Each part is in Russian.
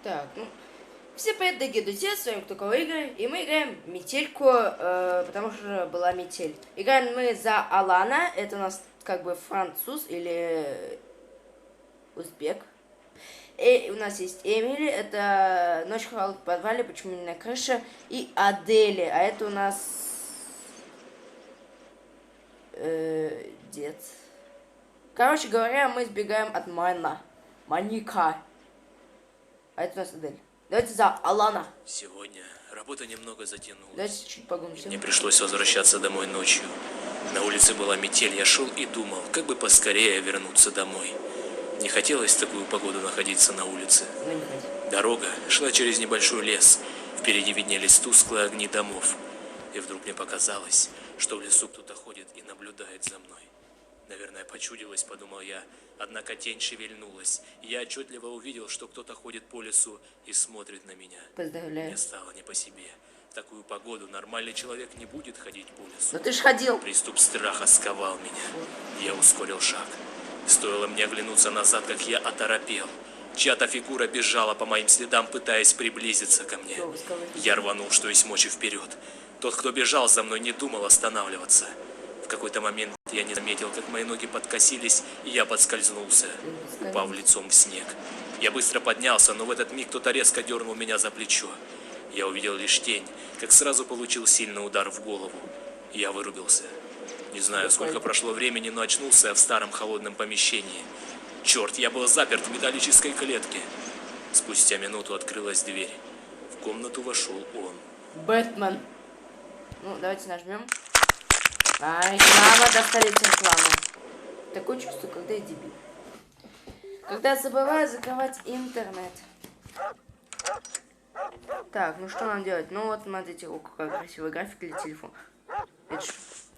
Так, ну, все привет, дорогие друзья, с вами Ктулкова Игорь, и мы играем метельку, потому что была метель. Играем мы за Алана, это у нас как бы француз или узбек. И у нас есть Эмили, это Ночь в подвале, почему не на крыше, и Адели, а это у нас дед. Короче говоря, мы избегаем от Маника. А это у нас Адель. Давайте за Алана. Сегодня работа немного затянулась. Давайте чуть погромче. Мне пришлось возвращаться домой ночью. На улице была метель, я шел и думал, как бы поскорее вернуться домой. Не хотелось в такую погоду находиться на улице. Дорога шла через небольшой лес. Впереди виднелись тусклые огни домов. И вдруг мне показалось, что в лесу кто-то ходит и наблюдает за мной. Наверное, почудилось, подумал я, однако тень шевельнулась, и я отчетливо увидел, что кто-то ходит по лесу и смотрит на меня. Поздравляю. Мне стало не по себе. В такую погоду нормальный человек не будет ходить по лесу. Ну ты ж ходил. Приступ страха сковал меня. Я ускорил шаг. Стоило мне оглянуться назад, как я оторопел. Чья-то фигура бежала по моим следам, пытаясь приблизиться ко мне. Я рванул, что есть мочи, вперед. Тот, кто бежал за мной, не думал останавливаться. В какой-то момент я не заметил, как мои ноги подкосились, и я подскользнулся, упав лицом в снег. Я быстро поднялся, но в этот миг кто-то резко дернул меня за плечо. Я увидел лишь тень, как сразу получил сильный удар в голову. Я вырубился. Не знаю, сколько прошло времени, но очнулся я в старом холодном помещении. Черт, я был заперт в металлической клетке. Спустя минуту открылась дверь. В комнату вошел он. Бэтмен. Ну, давайте нажмем. Реклама, достали рекламу. Такое чувство, когда я дебил. Когда я забываю закрывать интернет. Так, ну что нам делать? Ну вот, смотрите, какая красивая графика для телефона.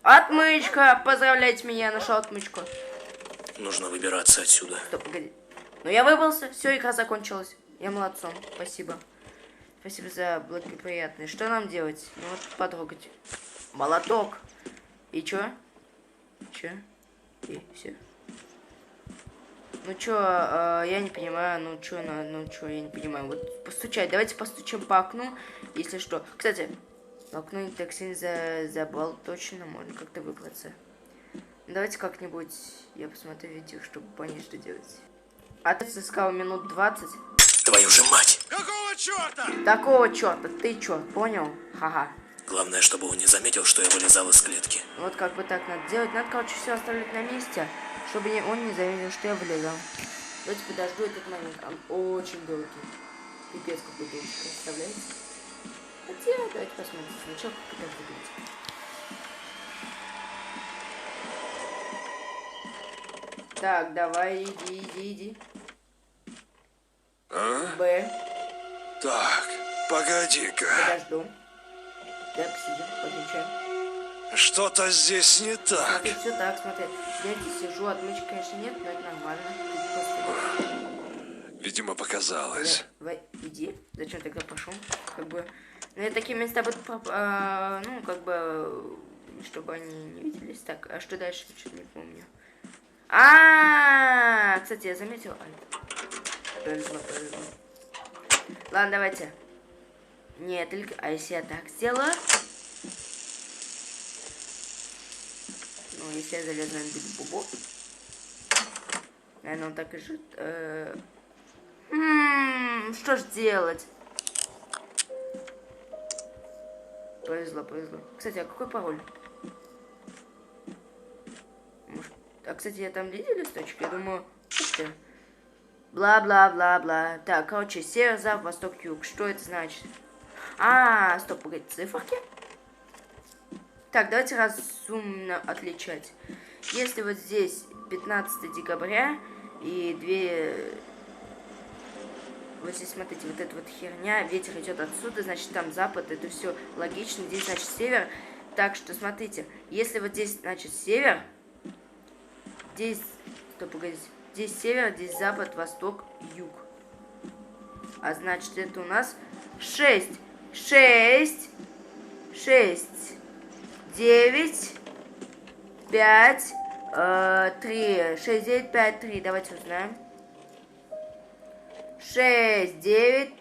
Отмычка! Поздравляйте меня, я нашел отмычку. Нужно выбираться отсюда. Стоп, погоди. Ну я выбрался, все, игра закончилась. Я молодцом, спасибо. Спасибо за благоприятное. Что нам делать? Ну вот, потрогать. Молоток. И чё? Чё? И все. Ну чё, я не понимаю, ну чё, я не понимаю. Вот постучать, давайте постучим по окну, если что. Кстати, окно не так сильно забрал, точно можно как-то выбраться. Давайте как-нибудь, я посмотрю видео, чтобы понять, что делать. А ты искал минут 20. Твою же мать! Какого черта? Такого черта, ты чё, понял? Ха-ха. Главное, чтобы он не заметил, что я вылезал из клетки. Вот как бы так надо делать. Надо, короче, все оставлять на месте, чтобы он не заметил, что я вылезал. Давайте подожду этот момент. Он очень долгий. Пипец какой долгий, представляете? Хотя, давайте посмотрим сначала, как это выглядит. Так, давай, иди. А? Б. Так, погоди-ка. Подожду. Так, сидим, подключаем. Что-то здесь не так. Смотри, все так, смотри. Я здесь сижу, отмычки, конечно, нет, но это нормально. Видимо, показалось. Давай, иди. Зачем тогда пошел? Как бы. Ну, я такие места буду, ну, как бы, чтобы они не виделись. Так, а что дальше? Что-то не помню. Кстати, я заметил. Повезло. Ладно, давайте. Нет, только... А если я так сделаю? Ну, если я залезу на бубу. Наверное, он так и жит. Что ж делать? Повезло. Кстати, а какой пароль? Может... кстати, я там видел листочек? Я думаю... Что? Бла-бла-бла-бла. Так, короче, север, запад, восток, юг. Что это значит? Стоп, погоди, циферки? Так, давайте разумно отличать. Если вот здесь 15 декабря и две... Вот здесь, смотрите, вот эта вот херня, ветер идет отсюда, значит, там запад, это все логично. Здесь, значит, север. Так что, смотрите, если вот здесь, значит, север, здесь... Стоп, погодите. Здесь север, здесь запад, восток, юг. А значит, это у нас 6, 9, 5, 3. 6, 9, 5, 3. Давайте узнаем. 6, 9,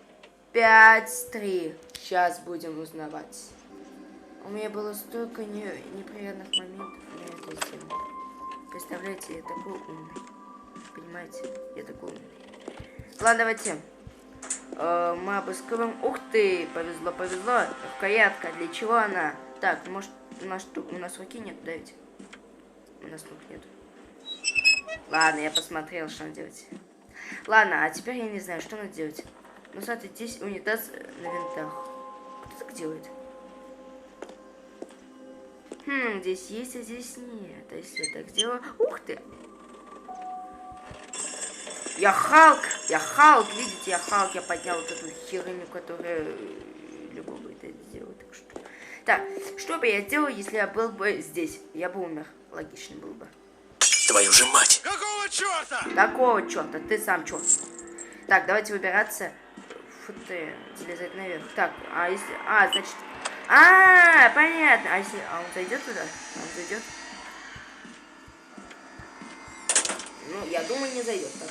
5, 3. Сейчас будем узнавать. У меня было столько неприятных моментов на этой теме. Представляете, я такой умный. Понимаете? Я такой умный. Ладно, давайте. Мы обыскиваем. Ух ты! Повезло, повезло. Рукоятка. Для чего она? Так, может, у нас руки нет, да ведь? У нас рук нет. Ладно, я посмотрел, что надо делать. Ладно, а теперь я не знаю, что надо делать. Ну, смотрите, здесь унитаз на винтах. Кто так делает? Здесь есть, а здесь нет. А если я так сделаю... Ух ты! Я Халк! Я Халк! Видите, я Халк. Я поднял вот эту херню, которая любого это сделает. Так что... Так, что бы я делал, если я был бы здесь? Я бы умер. Логично было бы. Твою же мать! Какого черта? Какого черта? Ты сам черт. Так, давайте выбираться. Фу ты, залезать наверх. Так, а если... А, значит... понятно. А если... А он зайдет туда? Он зайдет? Ну, я думаю, не зайдет так.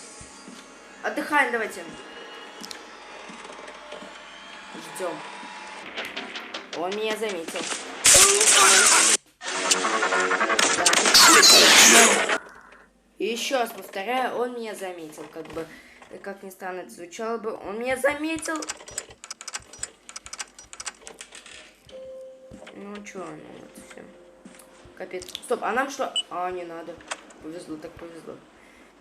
Отдыхаем, давайте. Ждем. Он меня заметил. И еще раз повторяю, он меня заметил, как бы, как ни странно это звучало бы, он меня заметил. Ну чё, ну вот все. Капец. Стоп, а нам что? А, не надо. Повезло, так повезло.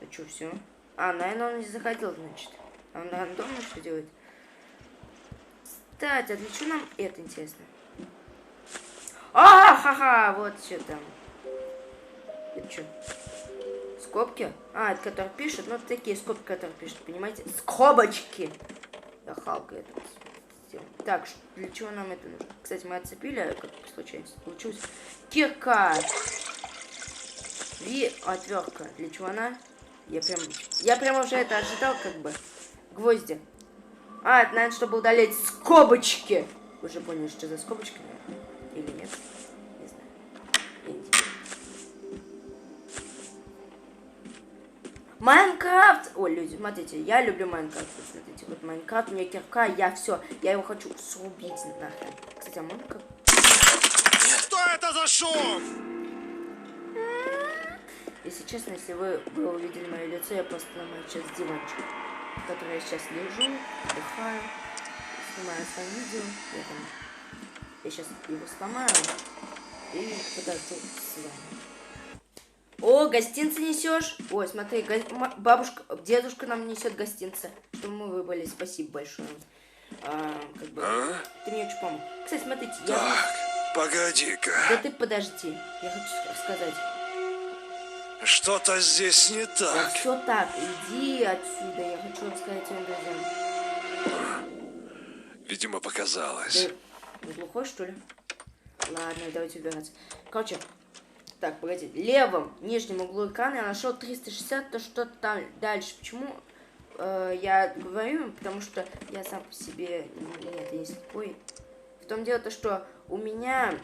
А чё, все? А, наверное, он не заходил, значит. А он рандомно что делает? Кстати, а для чего нам это интересно? Ха-ха, вот что там. Это что? Скобки? А, это который пишет, ну такие скобки, которые пишут, понимаете? Скобочки! Я Халка это сделал. Так, для чего нам это нужно? Кстати, мы отцепили, как случайно получилось. Кирка! И отвертка. Для чего она? Я прям уже это ожидал, как бы. Гвозди. А, это, наверное, чтобы удалить скобочки. Вы уже поняли, что за скобочки? Или нет? Не знаю. Я не знаю. Майнкрафт! Ой, люди, смотрите, я люблю Майнкрафт. Смотрите, вот Майнкрафт, у меня кирка, я все. Я его хочу срубить нахрен. Кстати, а можно как? Что это за шум? Если честно, если вы увидели мое лицо, я просто ломаю сейчас диванчик, в котором я сейчас лежу, отдыхаю, снимаю свое видео. Я сейчас его сломаю и подожду с вами. О, гостинцы несешь? Ой, смотри, бабушка, дедушка нам несет гостинцы, что мы выбрали. Спасибо большое. Ты мне очень помог. Кстати, смотрите, Так, погоди-ка. Да ты подожди, я хочу сказать. Что-то здесь не Да так. все так, иди отсюда, я хочу рассказать своим друзьям. Видимо, показалось. Ты глухой, что ли? Ладно, давайте убираться. Короче, так, погоди. В левом нижнем углу экрана я нашел 360, то что там дальше. Почему я говорю? Потому что я сам по себе... Нет, я не слепой. В том дело, то, что у меня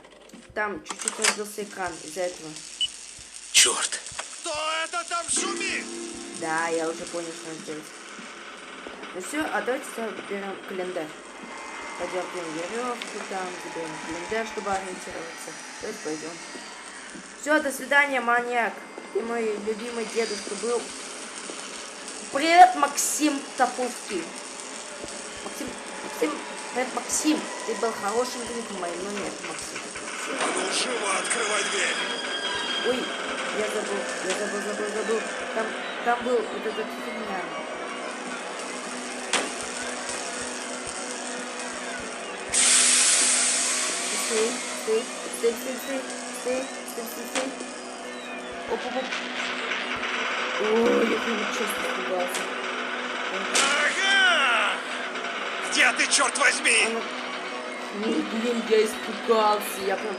там чуть-чуть разбился экран из-за этого. Черт! Кто это там шумит? Да, я уже понял, что надо делать. Ну все, а давайте берем календарь. Подергиваем веревку там, заберем календарь, чтобы ориентироваться. Давайте пойдем. Все, до свидания, маньяк. Ты мой любимый дедушка был. Привет, Максим Топовский. Привет, Максим. Ты был хорошим другом моим, но нет, Максим. А ну, живо открывай дверь. Ой, я забыл. Там был вот этот фигня. Стой. Оп. Ой, я прям честно испугался. Ага! Где ты, черт возьми? Ой, блин, я испугался. Я прям...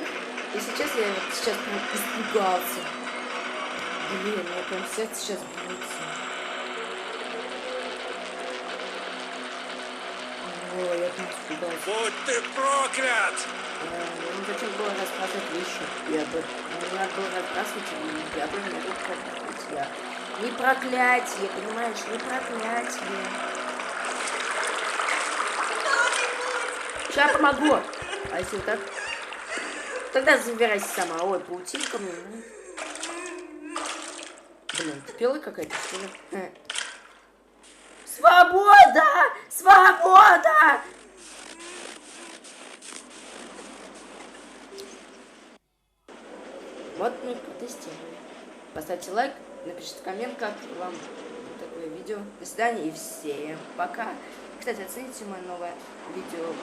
Если честно, я вот сейчас прям испугался. Блин, у меня прям сердце сейчас бьется. Ой, я прям испугался. Будь ты проклят! Ну зачем было разбрасывать вещи? Не надо было разбрасывать, и я бы не мог проклятие. Не проклятие, понимаешь, не проклятие. Сейчас помогу. А если вот так? Тогда забирайся сама. Ой, паутинка мне. Блин, ты пила какая-то, что ли? Свобода! Свобода! Вот мы протестировали. Поставьте лайк, напишите коммент, как вам такое видео. До свидания и всем пока. Кстати, оцените мое новое видео